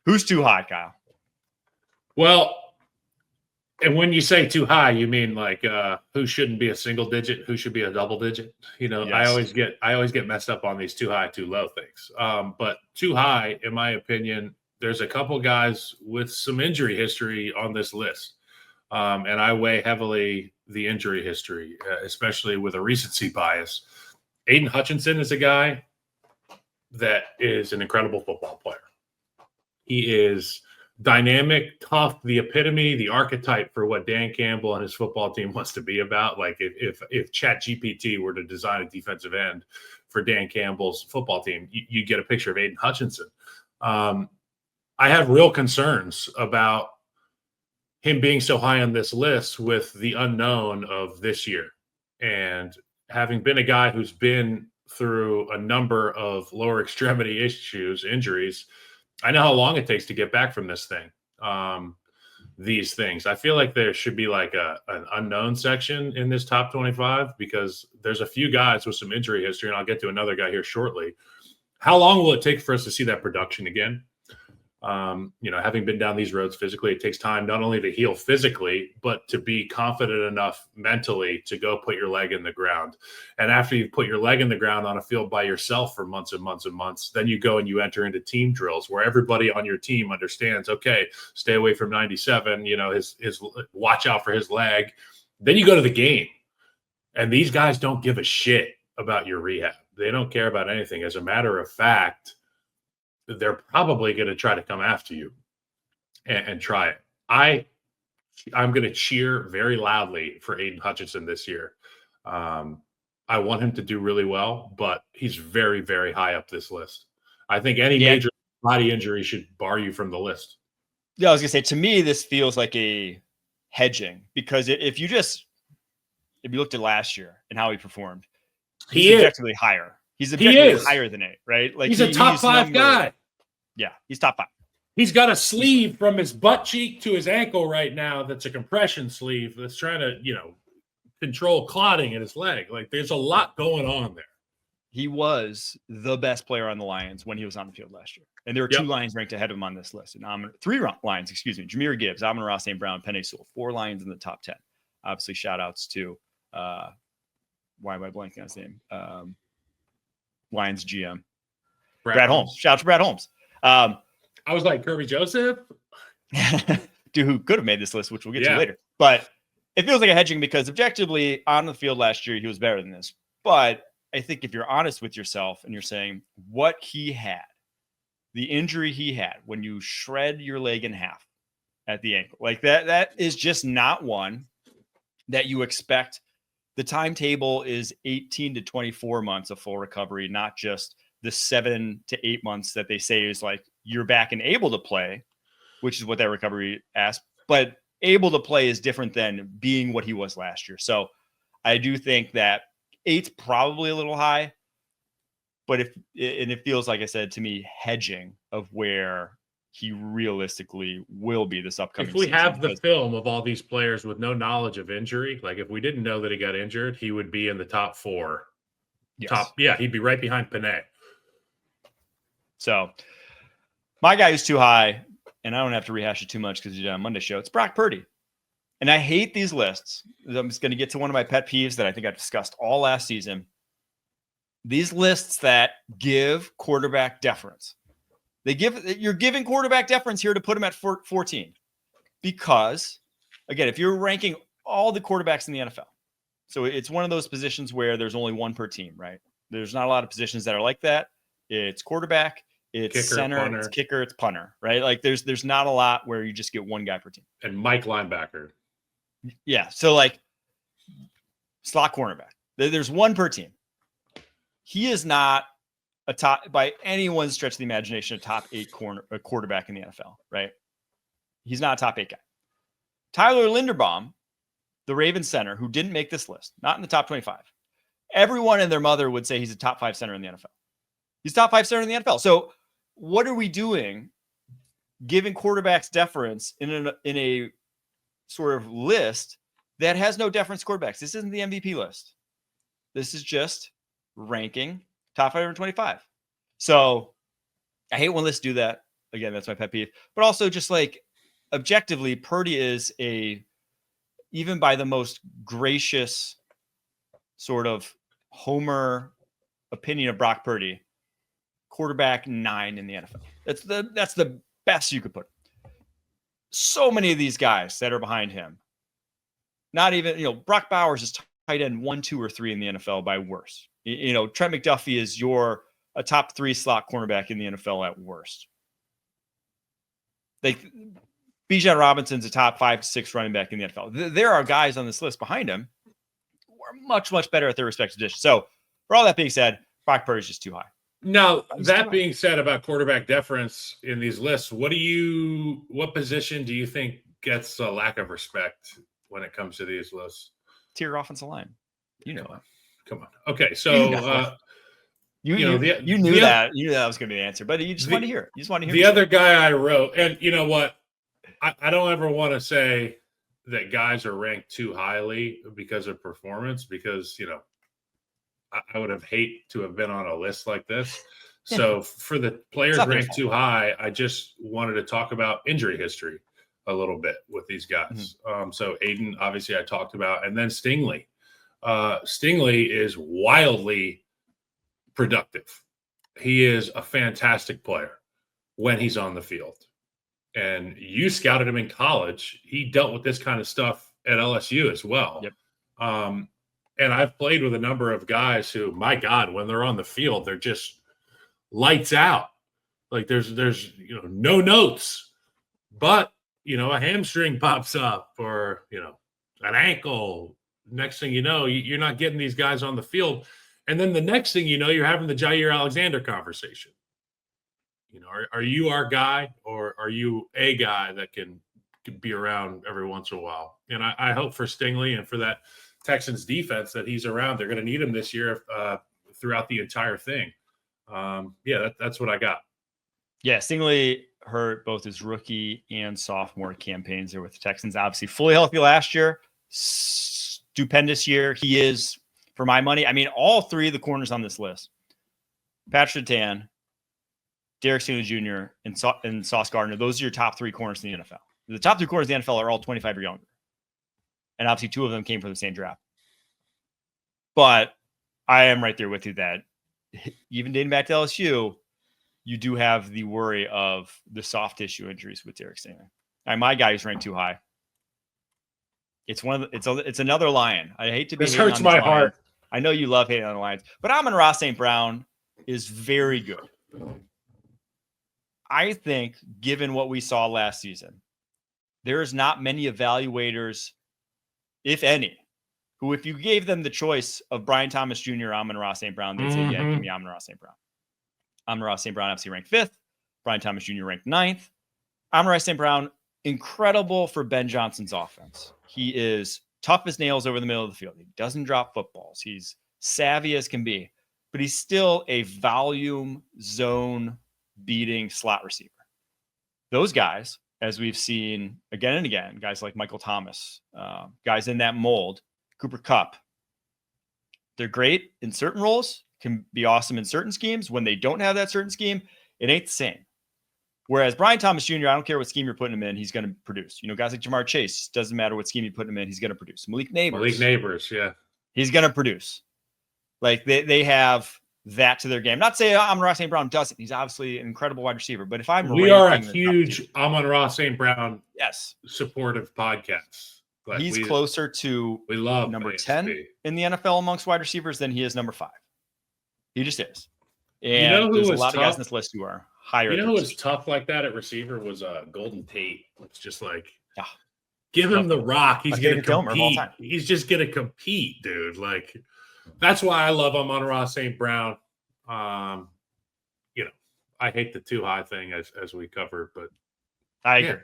Who's too high, Kyle? Well, and when you say too high, you mean like who shouldn't be a single digit, who should be a double digit? You know, yes. I always get messed up on these too high, too low things. But too high, in my opinion, there's a couple guys with some injury history on this list. And I weigh heavily the injury history, especially with a recency bias. Aiden Hutchinson is a guy that is an incredible football player. He is dynamic, tough, the epitome, the archetype for what Dan Campbell and his football team wants to be about. Like if ChatGPT were to design a defensive end for Dan Campbell's football team, you get a picture of Aiden Hutchinson. I have real concerns about him being so high on this list with the unknown of this year. And having been a guy who's been through a number of lower extremity injuries, I know how long it takes to get back from this thing. These things. I feel like there should be like an unknown section in this top 25 because there's a few guys with some injury history, and I'll get to another guy here shortly. How long will it take for us to see that production again? Having been down these roads physically, it takes time not only to heal physically, but to be confident enough mentally to go put your leg in the ground. And after you've put your leg in the ground on a field by yourself for months and months and months, then you go and you enter into team drills where everybody on your team understands, okay, stay away from 97, his watch out for his leg. Then you go to the game. And these guys don't give a shit about your rehab. They don't care about anything. As a matter of fact, they're probably going to try to come after you and try it. I'm going to cheer very loudly for Aiden Hutchinson this year. I want him to do really well, but he's very, very high up this list. I think any major body injury should bar you from the list. Yeah, I was going to say, to me, this feels like a hedging because if you looked at last year and how he performed, he's objectively higher. He's objectively higher than 8, right? Like he's a top 5 guy. Yeah, he's top 5. He's got a sleeve from his butt cheek to his ankle right now that's a compression sleeve that's trying to, control clotting in his leg. Like there's a lot going on there. He was the best player on the Lions when he was on the field last year. And there were 2 Lions ranked ahead of him on this list. And 3 Lions, Jameer Gibbs, Amon-Ra St. Brown, Penei Sewell, 4 Lions in the top 10. Obviously, shout outs to why am I blanking on his name? Lions GM. Brad Holmes. Shout out to Brad Holmes. I was like Kirby Joseph. Dude, who could have made this list, which we'll get to later. But it feels like a hedging because objectively on the field last year, he was better than this. But I think if you're honest with yourself and you're saying what he had, the injury he had when you shred your leg in half at the ankle, like that is just not one that you expect. The timetable is 18 to 24 months of full recovery, not just the 7 to 8 months that they say is like you're back and able to play, which is what that recovery asks. But able to play is different than being what he was last year. So I do think that 8's probably a little high, but it feels like I said to me, hedging of where he realistically will be this upcoming season. If we have the because film of all these players with no knowledge of injury, like if we didn't know that he got injured, he would be in the top 4. Yes. He'd be right behind Penei. So my guy who's too high, and I don't have to rehash it too much because you did on Monday show, it's Brock Purdy. And I hate these lists. I'm just going to get to one of my pet peeves that I think I've discussed all last season. These lists that give quarterback deference. You're giving quarterback deference here to put him at 14 because, again, if you're ranking all the quarterbacks in the NFL, so it's one of those positions where there's only one per team, right? There's not a lot of positions that are like that. It's quarterback, it's kicker, center, punter. It's kicker, it's punter, right? Like there's not a lot where you just get one guy per team. And Mike linebacker. Yeah, so like slot cornerback. There's one per team. He is not a top, by anyone's stretch of the imagination, a top 8 quarterback in the NFL, right? He's not a top 8 guy. Tyler Linderbaum, the Ravens center, who didn't make this list, not in the top 25. Everyone and their mother would say he's a top 5 center in the NFL. He's top 5 center in the NFL. So what are we doing giving quarterbacks deference in a sort of list that has no deference quarterbacks? This isn't the MVP list. This is just ranking top 525. So I hate when lists do that. Again, that's my pet peeve. But also just like objectively, Purdy is even by the most gracious sort of homer opinion of Brock Purdy, quarterback 9 in the NFL. That's the best you could put. So many of these guys that are behind him, not even, Brock Bowers is tight end 1, 2, or 3 in the NFL by worst. Trent McDuffie is a top 3 slot cornerback in the NFL at worst. Bijan Robinson's a top 5 to 6 running back in the NFL. There are guys on this list behind him who are much, much better at their respective positions. So for all that being said, Brock Purdy's just too high. Now, that being said about quarterback deference in these lists, what position do you think gets a lack of respect when it comes to these lists? Tier offensive line. Come on. Okay, so you knew that. You knew that was going to be the answer, but you just want to hear it. You just want to hear the other guy I wrote, and you know what? I don't ever want to say that guys are ranked too highly because of performance, because I would have hated to have been on a list like this. So for the players ranked too high, I just wanted to talk about injury history a little bit with these guys. Mm-hmm. So Aiden, obviously, I talked about, and then Stingley. Stingley is wildly productive. He is a fantastic player when he's on the field. And you scouted him in college. He dealt with this kind of stuff at LSU as well. Yep. And I've played with a number of guys who, my God, when they're on the field, they're just lights out. Like there's no notes, but a hamstring pops up or an ankle. Next thing you know, you're not getting these guys on the field. And then the next thing you know, you're having the Jair Alexander conversation. Are you our guy, or are you a guy that can be around every once in a while? And I hope for Stingley and for that Texans defense that he's around. They're going to need him this year throughout the entire thing. That's what I got. Yeah, Stingley hurt both his rookie and sophomore campaigns there with the Texans. Obviously, fully healthy last year. Stupendous year. He is, for my money, all 3 of the corners on this list, Patrick Surtain, Derek Stingley Jr., and Sauce Gardner, those are your top 3 corners in the NFL. The top 3 corners in the NFL are all 25 or younger. And obviously 2 of them came from the same draft. But I am right there with you that even dating back to LSU, you do have the worry of the soft tissue injuries with Derek Stingley. My guy is ranked too high. It's another Lion. I hate to be. This hurts my heart. I know you love hating on the Lions, but Amon-Ra St. Brown is very good. I think, given what we saw last season, there's not many evaluators, if any, who, if you gave them the choice of Brian Thomas Jr. or Amon-Ra St. Brown, they'd say, yeah, give me Amon-Ra St. Brown. Amon-Ra St. Brown obviously ranked 5th. Brian Thomas Jr. ranked 9th. Amon-Ra St. Brown, incredible for Ben Johnson's offense. He is tough as nails over the middle of the field. He doesn't drop footballs. He's savvy as can be, but he's still a volume zone beating slot receiver. Those guys, as we've seen again and again, guys like Michael Thomas, guys in that mold, Cooper Kupp, they're great in certain roles, can be awesome in certain schemes. When they don't have that certain scheme, it ain't the same. Whereas Brian Thomas Jr., I don't care what scheme you're putting him in, he's going to produce. Guys like Jamar Chase, doesn't matter what scheme you put him in, he's going to produce. Malik Neighbors, yeah. He's going to produce. Like they have that to their game. Not saying Amon-Ra St. Brown doesn't. He's obviously an incredible wide receiver. But if we are a huge Amon-Ra St. Brown supportive podcast. Like he's closer to number 10 in the NFL amongst wide receivers than he is number 5. He just is. And there's a lot of guys on this list who are higher. Who was tough like that at receiver was Golden Tate. It's just like, give him the rock. He's going to compete. He's just going to compete, dude. Like, that's why I love Amon-Ra St. Brown. I hate the too high thing as we covered, but I agree.